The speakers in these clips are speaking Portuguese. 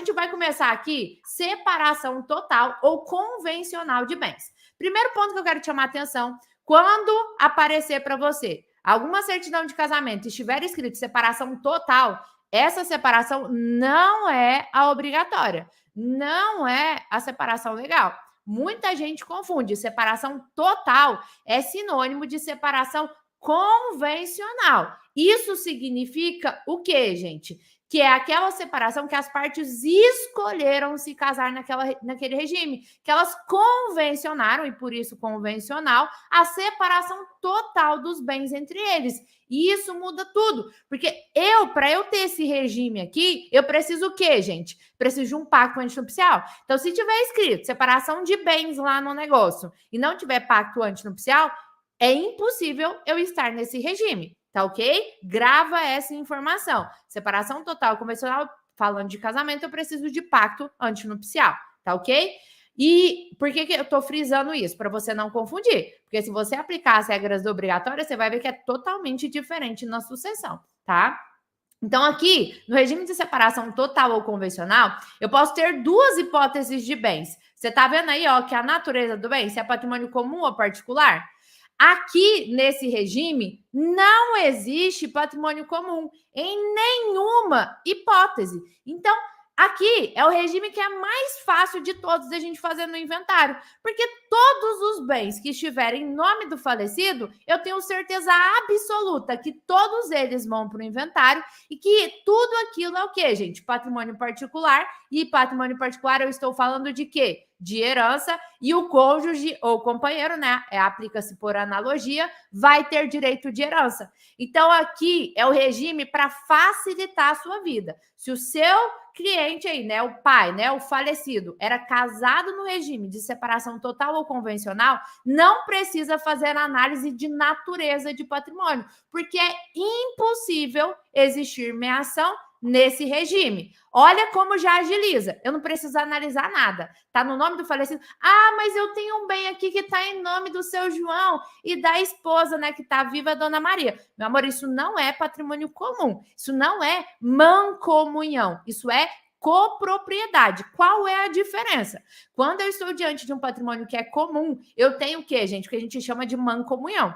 gente vai começar aqui, separação total ou convencional de bens. Primeiro ponto que eu quero te chamar a atenção, quando aparecer para você alguma certidão de casamento estiver escrito separação total, essa separação não é a obrigatória, não é a separação legal. Muita gente confunde. Separação total é sinônimo de separação convencional. Isso significa o quê, gente? Que é aquela separação que as partes escolheram se casar naquele regime, que elas convencionaram, e por isso convencional, a separação total dos bens entre eles. E isso muda tudo, porque para eu ter esse regime aqui, eu preciso o quê, gente? Preciso de um pacto antinupcial. Então, se tiver escrito separação de bens lá no negócio e não tiver pacto antinupcial, é impossível eu estar nesse regime. Tá ok? Grava essa informação. Separação total convencional, falando de casamento, eu preciso de pacto antinupcial. Tá ok? E por que eu tô frisando isso? Para você não confundir. Porque se você aplicar as regras obrigatórias, você vai ver que é totalmente diferente na sucessão, tá? Então, aqui, no regime de separação total ou convencional, eu posso ter duas hipóteses de bens. Você tá vendo aí, ó, que a natureza do bem, se é patrimônio comum ou particular? Aqui, nesse regime, não existe patrimônio comum em nenhuma hipótese. Então, aqui é o regime que é mais fácil de todos da gente fazer no inventário, porque todos os bens que estiverem em nome do falecido, eu tenho certeza absoluta que todos eles vão para o inventário e que tudo aquilo é o quê, gente? Patrimônio particular. E patrimônio particular eu estou falando de quê? De herança, e o cônjuge ou companheiro, né? Aplica-se por analogia, vai ter direito de herança. Então, aqui é o regime para facilitar a sua vida. Se o seu cliente aí, né, o pai, né, o falecido, era casado no regime de separação total ou convencional, não precisa fazer análise de natureza de patrimônio, porque é impossível existir meação nesse regime. Olha como já agiliza. Eu não preciso analisar nada. Tá no nome do falecido. Ah, mas eu tenho um bem aqui que tá em nome do seu João e da esposa, né, que tá viva, a Dona Maria. Meu amor, isso não é patrimônio comum. Isso não é mancomunhão. Isso é copropriedade. Qual é a diferença? Quando eu estou diante de um patrimônio que é comum, eu tenho o quê, gente? O que a gente chama de mancomunhão.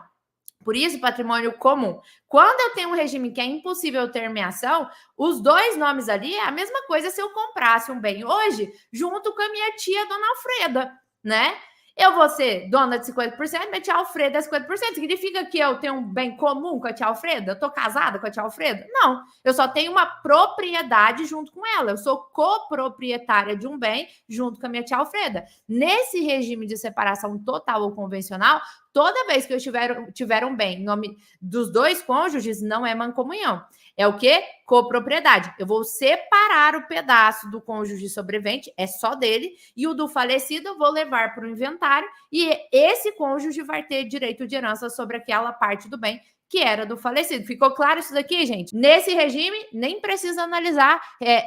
Por isso, patrimônio comum. Quando eu tenho um regime que é impossível ter meação, os dois nomes ali é a mesma coisa se eu comprasse um bem hoje junto com a minha tia, Dona Alfreda, né? Eu vou ser dona de 50%, minha tia Alfreda é 50%. Significa que eu tenho um bem comum com a tia Alfreda? Eu tô casada com a tia Alfreda? Não. Eu só tenho uma propriedade junto com ela. Eu sou coproprietária de um bem junto com a minha tia Alfreda. Nesse regime de separação total ou convencional, toda vez que eu tiver um bem em nome dos dois cônjuges, não é mancomunhão. É o quê? Copropriedade. Eu vou separar o pedaço do cônjuge sobrevivente, é só dele, e o do falecido eu vou levar para o inventário, e esse cônjuge vai ter direito de herança sobre aquela parte do bem que era do falecido. Ficou claro isso daqui, gente? Nesse regime, nem precisa analisar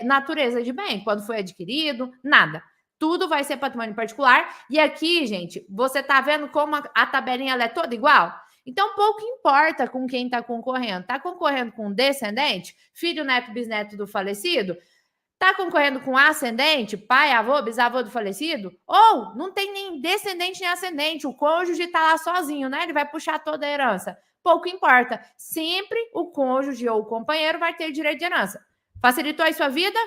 natureza de bem, quando foi adquirido, nada. Tudo vai ser patrimônio particular. E aqui, gente, você tá vendo como a tabelinha ela é toda igual? Então, pouco importa com quem está concorrendo. Está concorrendo com descendente, filho, neto, bisneto do falecido? Está concorrendo com ascendente, pai, avô, bisavô do falecido? Ou não tem nem descendente nem ascendente, o cônjuge está lá sozinho, né? Ele vai puxar toda a herança. Pouco importa. Sempre o cônjuge ou o companheiro vai ter direito de herança. Facilitou aí sua vida?